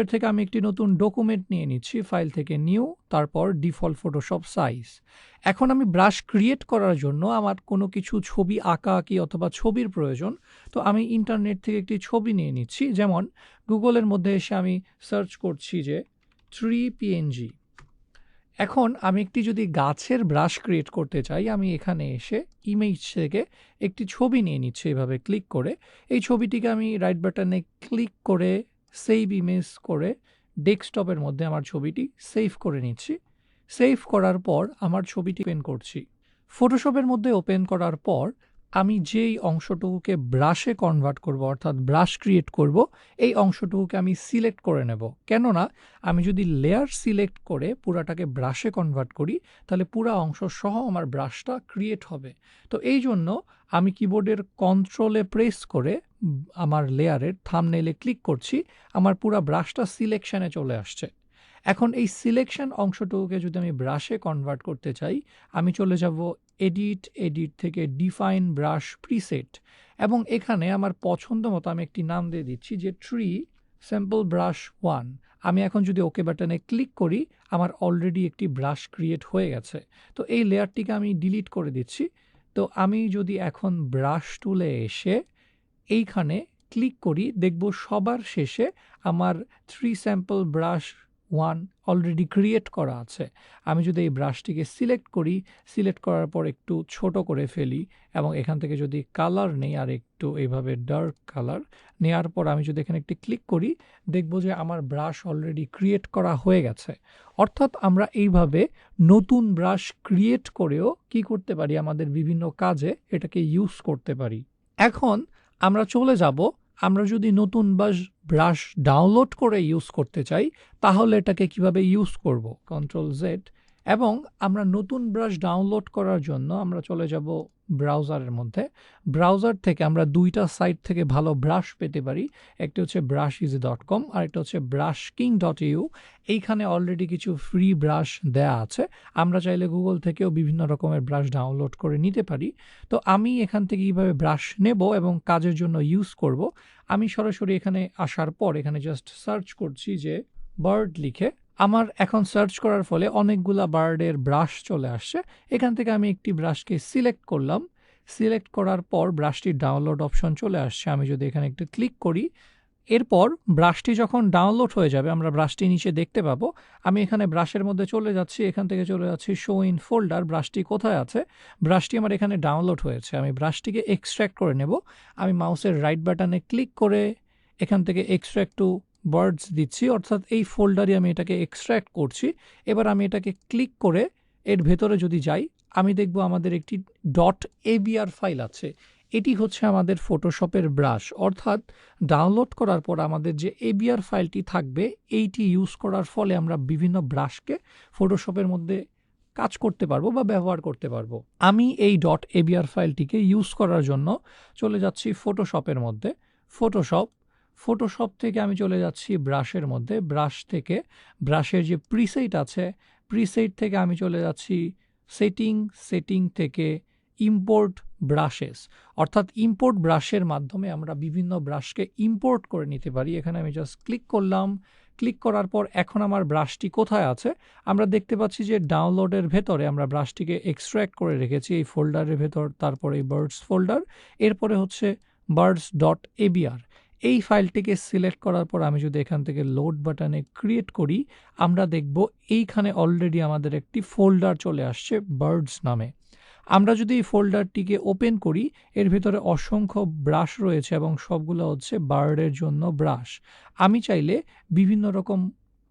এর থেকে আমি একটি নতুন ডকুমেন্ট নিয়ে নিচ্ছি, ফাইল থেকে নিউ, তারপর ডিফল্ট ফটোশপ সাইজ। এখন আমি ব্রাশ ক্রিয়েট করার জন্য আমার কোনো কিছু ছবি আঁকাআঁকি অথবা ছবির প্রয়োজন। তো আমি ইন্টারনেট থেকে একটি ছবি নিয়ে নিচ্ছি, যেমন গুগলের মধ্যে এসে আমি সার্চ করছি যে 3PNG। এখন আমি একটি যদি গাছের ব্রাশ ক্রিয়েট করতে চাই, আমি এখানে এসে ইমেজ থেকে একটি ছবি নিয়ে নিচ্ছি এভাবে ক্লিক করে। এই ছবিটিকে আমি রাইট বাটনে ক্লিক করে সেভ ইমেজ করে ডেস্কটপের মধ্যে আমার ছবিটি সেভ করে নিচ্ছি। সেভ করার পর আমার ছবিটি ওপেন করছি। ফটোশপের মধ্যে ওপেন করার পর আমি যেই অংশটুকুকে ব্রাশে কনভার্ট করব, অর্থাৎ ব্রাশ ক্রিয়েট করব, এই অংশটুকুকে আমি সিলেক্ট করে নেব। কেননা আমি যদি লেয়ার সিলেক্ট করে পুরাটাকে ব্রাশে কনভার্ট করি, তাহলে পুরা অংশ সহ আমার ব্রাশটা ক্রিয়েট হবে। তো এই জন্য আমি কিবোর্ডের কন্ট্রোলে প্রেস করে আমার লেয়ারের থাম্বনেইলে ক্লিক করছি, আমার পুরা ব্রাশটা সিলেকশনে চলে আসছে। এখন এই সিলেকশন অংশটুকুকে যদি আমি ব্রাশে কনভার্ট করতে চাই, আমি চলে যাব এডিট থেকে ডিফাইন ব্রাশ প্রিসেট, এবং এখানে আমার পছন্দ মতো আমি একটি নাম দিয়ে দিচ্ছি যে ট্রি স্যাম্পল ব্রাশ 1। আমি এখন যদি ওকে বাটনে ক্লিক করি, আমার অলরেডি একটি ব্রাশ ক্রিয়েট হয়ে গেছে। তো এই লেয়ারটিকে আমি ডিলিট করে দিচ্ছি। তো আমি যদি এখন ব্রাশ টুলে এসে এইখানে ক্লিক করি, দেখব সবার শেষে আমার 3 স্যাম্পল ব্রাশ 1 অলরেডি ক্রিয়েট করা আছে। আমি যদি এই ব্রাশটিকে সিলেক্ট করি, সিলেক্ট করার পর একটু ছোট করে ফেলি এবং এখান থেকে যদি কালার নেই আর একটু এইভাবে ডার্ক কালার নেওয়ার পর আমি যদি এখানে একটি ক্লিক করি, দেখব যে আমার ব্রাশ অলরেডি ক্রিয়েট করা হয়ে গেছে। অর্থাৎ আমরা এইভাবে নতুন ব্রাশ ক্রিয়েট করেও কি করতে পারি, আমাদের বিভিন্ন কাজে এটাকে ইউজ করতে পারি। এখন আমরা চলে যাব, আমরা যদি নতুন ব্রাশ ডাউনলোড করে ইউজ করতে চাই, তাহলে এটাকে কিভাবে ইউজ করব। Ctrl+Z, এবং আমরা নতুন ব্রাশ ডাউনলোড করার জন্য আমরা চলে যাব ব্রাউজারের মধ্যে। ব্রাউজার থেকে আমরা দুইটা সাইট থেকে ভালো ব্রাশ পেতে পারি, একটি হচ্ছে brusheasy.com আর একটা হচ্ছে brushking.eu। এইখানে অলরেডি কিছু ফ্রি ব্রাশ দেয়া আছে। আমরা চাইলে গুগল থেকেও বিভিন্ন রকমের ব্রাশ ডাউনলোড করে নিতে পারি। তো আমি এখান থেকে কীভাবে ব্রাশ নেব এবং কাজের জন্য ইউজ করব, আমি সরাসরি এখানে আসার পর এখানে জাস্ট সার্চ করছি যে বার্ড লিখে। আমার এখন সার্চ করার ফলে অনেকগুলা বার্ডের ব্রাশ চলে আসছে। এখান থেকে আমি একটি ব্রাশকে সিলেক্ট করলাম। সিলেক্ট করার পর ব্রাশটির ডাউনলোড অপশন চলে আসছে। আমি যদি এখানে একটু ক্লিক করি, এরপর ব্রাশটি যখন ডাউনলোড হয়ে যাবে আমরা ব্রাশটি নিচে দেখতে পাবো। আমি এখানে ব্রাশের মধ্যে চলে যাচ্ছি, এখান থেকে চলে যাচ্ছি শো ইন ফোল্ডার। ব্রাশটি কোথায় আছে? ব্রাশটি আমার এখানে ডাউনলোড হয়েছে। আমি ব্রাশটিকে এক্সট্র্যাক্ট করে নেব। আমি মাউসের রাইট বাটনে ক্লিক করে এখান থেকে এক্সট্র্যাক্ট টু বার্ডস দিচ্ছি, অর্থাৎ এই ফোল্ডারে আমি এটাকে এক্সট্র্যাক্ট করছি। এবার আমি এটাকে ক্লিক করে এর ভেতরে যদি যাই, আমি দেখব আমাদের একটি .abr ফাইল আছে। এটি হচ্ছে আমাদের ফটোশপের ব্রাশ, অর্থাৎ ডাউনলোড করার পর আমাদের যে এবিআর ফাইলটি থাকবে, এইটি ইউজ করার ফলে আমরা বিভিন্ন ব্রাশকে ফটোশপের মধ্যে কাজ করতে পারবো বা ব্যবহার করতে পারবো। আমি এই .abr ফাইলটিকে ইউজ করার জন্য চলে যাচ্ছি ফটোশপের মধ্যে। ফটোশপ থেকে আমি চলে যাচ্ছি ব্রাশের মধ্যে। ব্রাশ থেকে ব্রাশের যে প্রিসেট আছে, প্রিসেট থেকে আমি চলে যাচ্ছি সেটিং থেকে ইম্পোর্ট ব্রাশেস, অর্থাৎ ইম্পোর্ট ব্রাশের মাধ্যমে আমরা বিভিন্ন ব্রাশকে ইম্পোর্ট করে নিতে পারি। এখানে আমি জাস্ট ক্লিক করলাম। ক্লিক করার পর এখন আমার ব্রাশটি কোথায় আছে আমরা দেখতে পাচ্ছি যে ডাউনলোডের ভেতরে আমরা ব্রাশটিকে এক্সট্র্যাক্ট করে রেখেছি এই ফোল্ডারের ভেতর। তারপরে এই বার্ডস ফোল্ডার, এরপরে হচ্ছে birds.abr। এই ফাইলটিকে সিলেক্ট করার পর আমি যদি এখান থেকে লোড বাটনে ক্রিয়েট করি, আমরা দেখব এইখানে অলরেডি আমাদের একটি ফোল্ডার চলে আসছে বার্ডস নামে। আমরা যদি এই ফোল্ডারটিকে ওপেন করি, এর ভিতরে অসংখ্য ব্রাশ রয়েছে এবং সবগুলো হচ্ছে বার্ডের জন্য ব্রাশ। আমি চাইলে বিভিন্ন রকম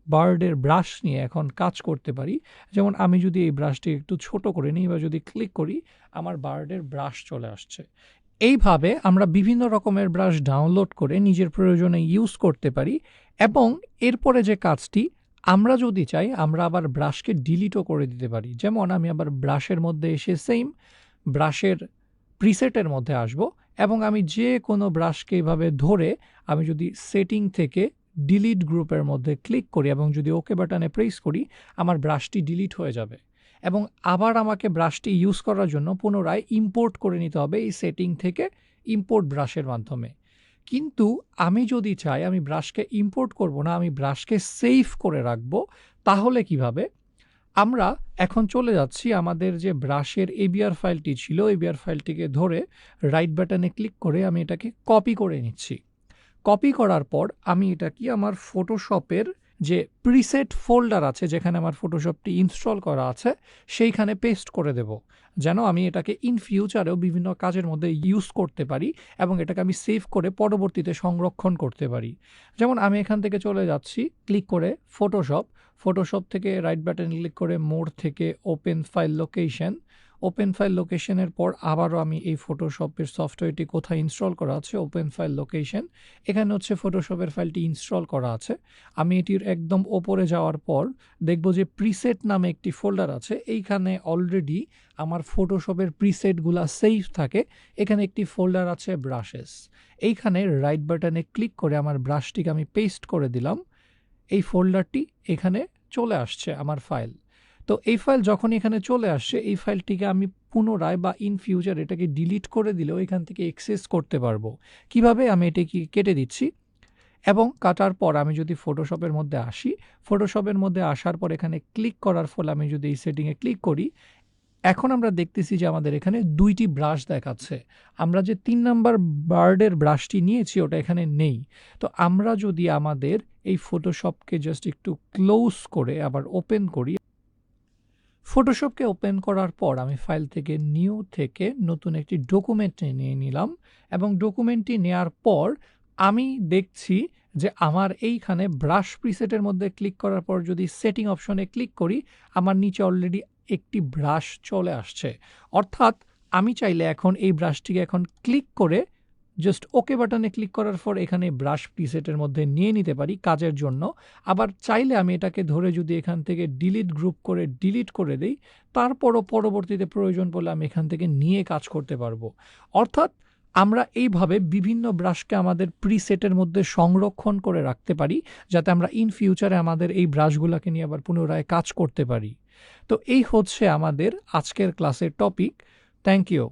বার্ডের ব্রাশ নিয়ে এখন কাজ করতে পারি। যেমন আমি যদি এই ব্রাশটি একটু ছোট করে নিই বা যদি ক্লিক করি, আমার বার্ডের ব্রাশ চলে আসছে। এইভাবে আমরা বিভিন্ন রকমের ব্রাশ ডাউনলোড করে নিজের প্রয়োজনে ইউজ করতে পারি। এবং এরপরে যে কাজটি, আমরা যদি চাই আমরা আবার ব্রাশকে ডিলিটও করে দিতে পারি। যেমন আমি আবার ব্রাশের মধ্যে এসে সেম ব্রাশের প্রিসেটের মধ্যে আসব এবং আমি যে কোনো ব্রাশকে এভাবে ধরে আমি যদি সেটিং থেকে ডিলিট গ্রুপের মধ্যে ক্লিক করি এবং যদি ওকে বাটনে প্রেস করি, আমার ব্রাশটি ডিলিট হয়ে যাবে। এবং আবার আমাকে ব্রাশটি ইউজ করার জন্য পুনরায় ইম্পোর্ট করে নিতে হবে এই সেটিং থেকে ইম্পোর্ট ব্রাশের মাধ্যমে। কিন্তু আমি যদি চাই আমি ব্রাশকে ইম্পোর্ট করব না, আমি ব্রাশকে সেভ করে রাখবো, তাহলে কিভাবে? আমরা এখন চলে যাচ্ছি আমাদের যে ব্রাশের ABR ফাইলটি ছিল, ABR ফাইলটিকে ধরে রাইট বাটনে ক্লিক করে আমি এটাকে কপি করে নিচ্ছি। কপি করার পর আমি এটা কি আমার ফটোশপের যে প্রিসেট ফোল্ডার আছে যেখানে আমার ফটোশপটি ইনস্টল করা আছে সেইখানে পেস্ট করে দেব, যেন আমি এটাকে ইন ফিউচারেও বিভিন্ন কাজের মধ্যে ইউজ করতে পারি এবং এটাকে আমি সেভ করে পরবর্তীতে সংরক্ষণ করতে পারি। যেমন আমি এখান থেকে চলে যাচ্ছি, ক্লিক করে ফটোশপ থেকে রাইট বাটন ক্লিক করে মোর থেকে open file location, open file লোকেশনের পর আবারও আমি এই ফটোশপের সফটওয়্যারটি কোথায় ইনস্টল করা আছে, ওপেন ফাইল লোকেশন, এখানে হচ্ছে ফটোশপের ফাইলটি ইনস্টল করা আছে। আমি এটির একদম ওপরে যাওয়ার পর দেখব যে প্রিসেট নামে একটি ফোল্ডার আছে, এইখানে অলরেডি আমার ফটোশপের প্রিসেটগুলা সেভ থাকে। এখানে একটি ফোল্ডার আছে ব্রাশেস, এইখানে রাইট বাটনে ক্লিক করে আমার ব্রাশটিকে আমি পেস্ট করে দিলাম, এই ফোল্ডারটি এখানে চলে আসছে আমার ফাইল। তো এই ফাইল যখন এখানে চলে আসছে, এই ফাইলটিকে আমি পুনরায় বা ইন ফিউচার এটাকে ডিলিট করে দিলেও এখান থেকে অ্যাক্সেস করতে পারবো। কিভাবে? আমি এটাকে কেটে দিচ্ছি এবং কাটার পর আমি যদি ফটোশপের মধ্যে আসি, ফটোশপের মধ্যে আসার পর এখানে ক্লিক করার ফলে আমি যদি এই সেটিংয়ে ক্লিক করি, এখন আমরা দেখতেছি যে আমাদের এখানে ২টি ব্রাশ দেখাচ্ছে। আমরা যে ৩ নাম্বার বার্ডের ব্রাশটি নিয়েছি ওটা এখানে নেই। তো আমরা যদি আমাদের এই ফটোশপকে জাস্ট একটু ক্লোজ করে আবার ওপেন করি, ফটোশপকে ওপেন করার পর আমি ফাইল থেকে নিউ থেকে নতুন একটি ডকুমেন্ট নিয়ে নিলাম এবং ডকুমেন্টটি নেয়ার পর আমি দেখছি যে আমার এইখানে ব্রাশ প্রিসেটের মধ্যে ক্লিক করার পর যদি সেটিং অপশনে ক্লিক করি, আমার নিচে অলরেডি একটি ব্রাশ চলে আসছে। অর্থাৎ আমি চাইলে এখন এই ব্রাশটিকে এখন ক্লিক করে জাস্ট ওকে বাটনে ক্লিক করার পর এখানে ব্রাশ প্রিসেটের মধ্যে নিয়ে নিতে পারি কাজের জন্য। আবার চাইলে আমি এটাকে ধরে যদি এখান থেকে ডিলিট গ্রুপ করে ডিলিট করে দেই, তারপরও পরবর্তীতে প্রয়োজন পড়লে আমি এখান থেকে নিয়ে কাজ করতে পারবো। অর্থাৎ আমরা এইভাবে বিভিন্ন ব্রাশকে আমাদের প্রিসেটের মধ্যে সংরক্ষণ করে রাখতে পারি, যাতে আমরা ইন ফিউচারে আমাদের এই ব্রাশগুলোকে নিয়ে আবার পুনরায় কাজ করতে পারি। তো এই হচ্ছে আমাদের আজকের ক্লাসের টপিক। Thank you.